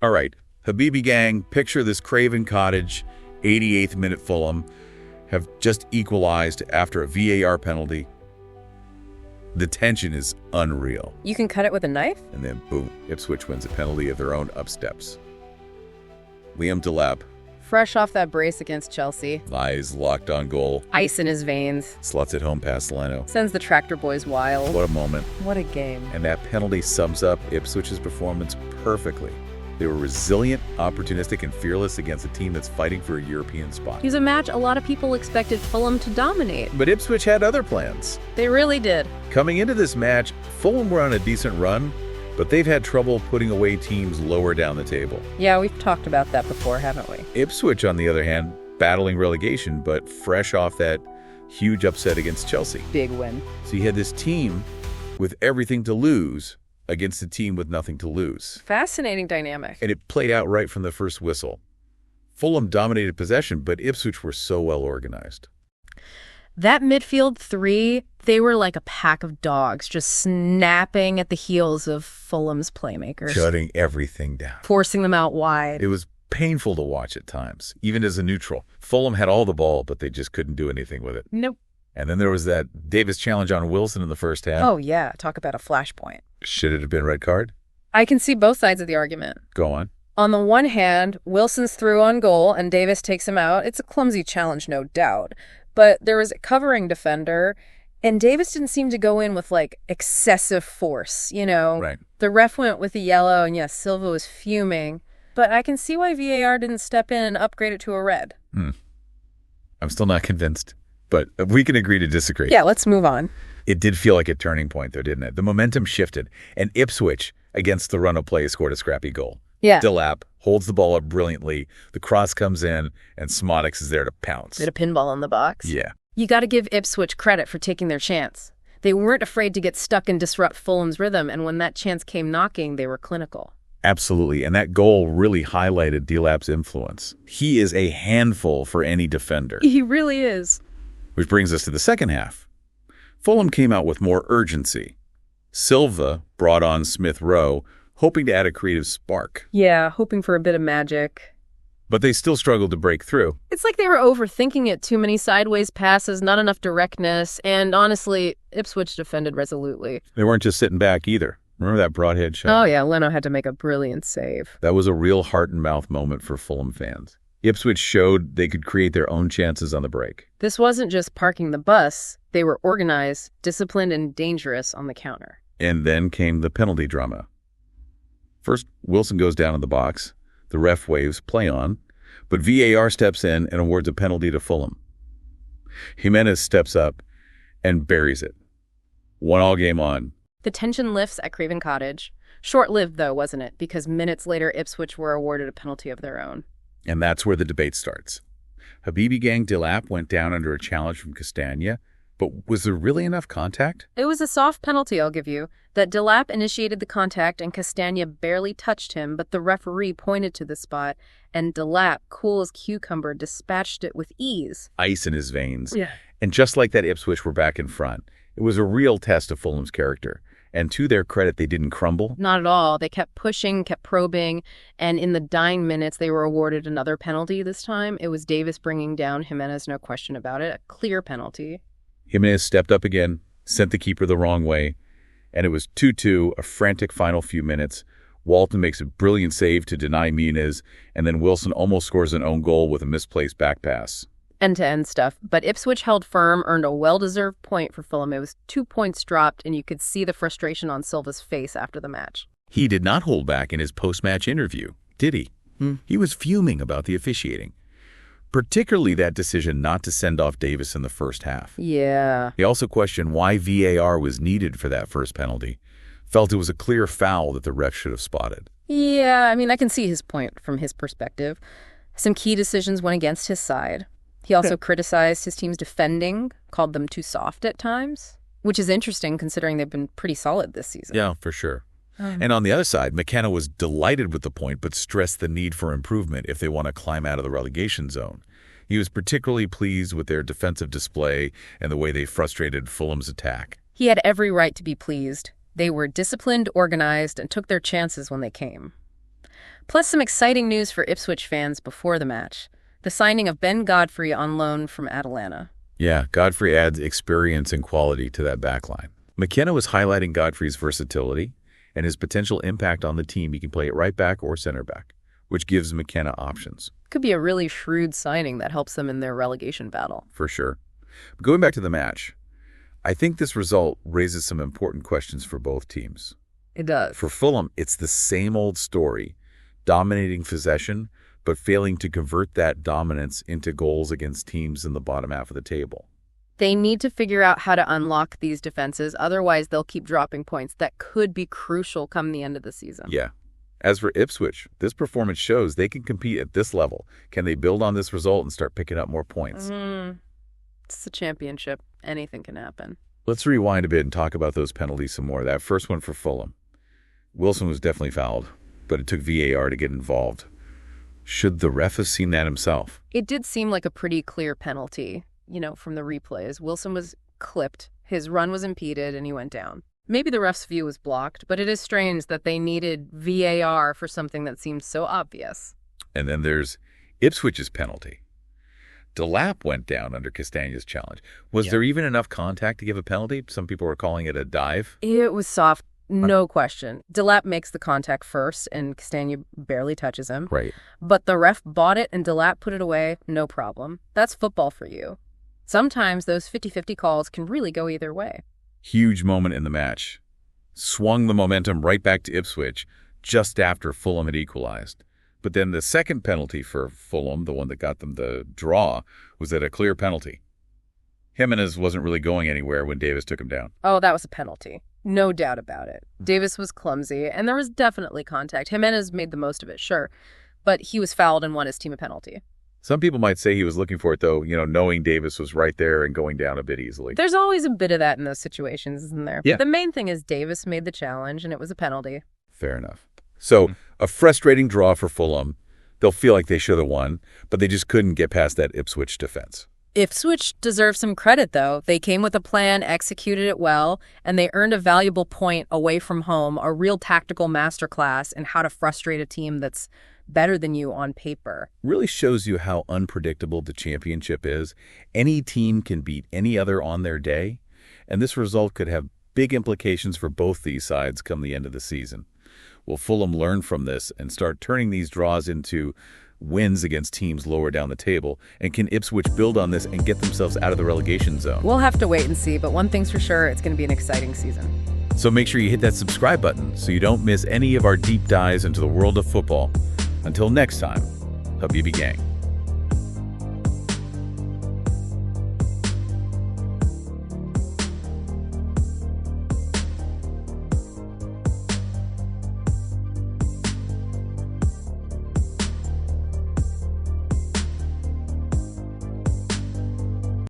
All right, Habibi gang, picture this Craven Cottage, 88th minute Fulham, have just equalized after a VAR penalty. The tension is unreal. You can cut it with a knife? And then, boom, Ipswich wins a penalty of their own upsteps. Liam Delap Fresh off that brace against Chelsea. lies locked on goal, Ice in his veins. slots it home past Leno. Sends the Tractor Boys wild. What a moment. What a game. And that penalty sums up Ipswich's performance perfectly. They were resilient, opportunistic, and fearless against a team that's fighting for a European spot. It was a match a lot of people expected Fulham to dominate. But Ipswich had other plans. They really did. Coming into this match, Fulham were on a decent run, but they've had trouble putting away teams lower down the table. Yeah, we've talked about that before, haven't we? Ipswich, on the other hand, battling relegation, but fresh off that huge upset against Chelsea. Big win. So you had this team with everything to lose against a team with nothing to lose. Fascinating dynamic. And it played out right from the first whistle. Fulham dominated possession, but Ipswich were so well organized. That midfield three, they were like a pack of dogs, just snapping at the heels of Fulham's playmakers. Shutting everything down. Forcing them out wide. It was painful to watch at times, even as a neutral. Fulham had all the ball, but they just couldn't do anything with it. Nope. And then there was that Davis challenge on Wilson in the first half. Oh, yeah. Talk about a flashpoint. Should it have been red card? I can see both sides of the argument. Go on. On the one hand, Wilson's through on goal and Davis takes him out. It's a clumsy challenge, no doubt. But there was a covering defender, and Davis didn't seem to go in with, like, excessive force, you know? Right. The ref went with the yellow, and yes, Silva was fuming. But I can see why VAR didn't step in and upgrade it to a red. I'm still not convinced, but we can agree to disagree. Yeah, let's move on. It did feel like a turning point, though, didn't it? The momentum shifted, and Ipswich, against the run of play, scored a scrappy goal. Yeah. Delap holds the ball up brilliantly. The cross comes in, and Smodix is there to pounce. Did a pinball in the box. Yeah. You got to give Ipswich credit for taking their chance. They weren't afraid to get stuck and disrupt Fulham's rhythm, and when that chance came knocking, they were clinical. Absolutely, and that goal really highlighted Delap's influence. He is a handful for any defender. He really is. Which brings us to the second half. Fulham came out with more urgency. Silva brought on Smith Rowe, hoping to add a creative spark. Yeah, hoping for a bit of magic. But they still struggled to break through. It's like they were overthinking it. Too many sideways passes, not enough directness, and honestly, Ipswich defended resolutely. They weren't just sitting back either. Remember that broadhead shot? Oh yeah, Leno had to make a brilliant save. That was a real heart-and-mouth moment for Fulham fans. Ipswich showed they could create their own chances on the break. This wasn't just parking the bus. They were organized, disciplined, and dangerous on the counter. And then came the penalty drama. First, Wilson goes down in the box. The ref waves play on, but VAR steps in and awards a penalty to Fulham. Jiménez steps up and buries it. 1-1 game on. The tension lifts at Craven Cottage. Short-lived, though, wasn't it? Because minutes later, Ipswich were awarded a penalty of their own. And that's where the debate starts. Habibi gang Delap went down under a challenge from Castagna, but was there really enough contact? It was a soft penalty, I'll give you. That Delap initiated the contact and Castagna barely touched him, but the referee pointed to the spot, and Delap, cool as cucumber, dispatched it with ease. Ice in his veins. Yeah. And just like that, Ipswich were back in front. It was a real test of Fulham's character. And to their credit, they didn't crumble. Not at all. They kept pushing, kept probing, and in the dying minutes, they were awarded another penalty this time. It was Davis bringing down Jiménez, no question about it. A clear penalty. Jiménez stepped up again, sent the keeper the wrong way, and it was 2-2, a frantic final few minutes. Walton makes a brilliant save to deny Muniz, and then Wilson almost scores an own goal with a misplaced back pass. End-to-end stuff. But Ipswich held firm, earned a well-deserved point for Fulham. It was 2 points dropped, and you could see the frustration on Silva's face after the match. He did not hold back in his post-match interview, did he? He was fuming about the officiating, particularly that decision not to send off Davis in the first half. Yeah. He also questioned why VAR was needed for that first penalty, felt it was a clear foul that the ref should have spotted. Yeah, I mean, I can see his point from his perspective. Some key decisions went against his side. He also criticized his team's defending, called them too soft at times, which is interesting considering they've been pretty solid this season. Yeah, for sure. And on the other side, McKenna was delighted with the point, but stressed the need for improvement if they want to climb out of the relegation zone. He was particularly pleased with their defensive display and the way they frustrated Fulham's attack. He had every right to be pleased. They were disciplined, organized, and took their chances when they came. Plus some exciting news for Ipswich fans before the match. The signing of Ben Godfrey on loan from Atalanta. Yeah, Godfrey adds experience and quality to that backline. McKenna was highlighting Godfrey's versatility and his potential impact on the team. He can play at right back or center back, which gives McKenna options. Could be a really shrewd signing that helps them in their relegation battle. For sure. Going back to the match, I think this result raises some important questions for both teams. It does. For Fulham, it's the same old story, dominating possession, but failing to convert that dominance into goals against teams in the bottom half of the table. They need to figure out how to unlock these defenses, otherwise they'll keep dropping points that could be crucial come the end of the season. Yeah. As for Ipswich, this performance shows they can compete at this level. Can they build on this result and start picking up more points? It's the championship. Anything can happen. Let's rewind a bit and talk about those penalties some more. That first one for Fulham. Wilson was definitely fouled, but it took VAR to get involved. Should the ref have seen that himself? It did seem like a pretty clear penalty, from the replays. Wilson was clipped, his run was impeded, and he went down. Maybe the ref's view was blocked, but it is strange that they needed VAR for something that seemed so obvious. And then there's Ipswich's penalty. Delap went down under Castagna's challenge. Was there even enough contact to give a penalty? Some people were calling it a dive. It was soft. No question. Delap makes the contact first, and Castagna barely touches him. Right. But the ref bought it, and Delap put it away, no problem. That's football for you. Sometimes those 50-50 calls can really go either way. Huge moment in the match. Swung the momentum right back to Ipswich just after Fulham had equalized. But then the second penalty for Fulham, the one that got them the draw, was at a clear penalty. Jimenez wasn't really going anywhere when Davis took him down. Oh, that was a penalty. No doubt about it. Davis was clumsy, and there was definitely contact. Jimenez made the most of it, sure. But he was fouled and won his team a penalty. Some people might say he was looking for it, though, knowing Davis was right there and going down a bit easily. There's always a bit of that in those situations, isn't there? Yeah. The main thing is Davis made the challenge, and it was a penalty. Fair enough. So, a frustrating draw for Fulham. They'll feel like they should have won, but they just couldn't get past that Ipswich defense. Ipswich deserves some credit, though. They came with a plan, executed it well, and they earned a valuable point away from home, a real tactical masterclass in how to frustrate a team that's better than you on paper. Really shows you how unpredictable the championship is. Any team can beat any other on their day, and this result could have big implications for both these sides come the end of the season. Will Fulham learn from this and start turning these draws into wins against teams lower down the table? And can Ipswich build on this and get themselves out of the relegation zone? We'll have to wait and see, but one thing's for sure, it's going to be an exciting season. So make sure you hit that subscribe button so you don't miss any of our deep dives into the world of football. Until next time, Habibie Gang.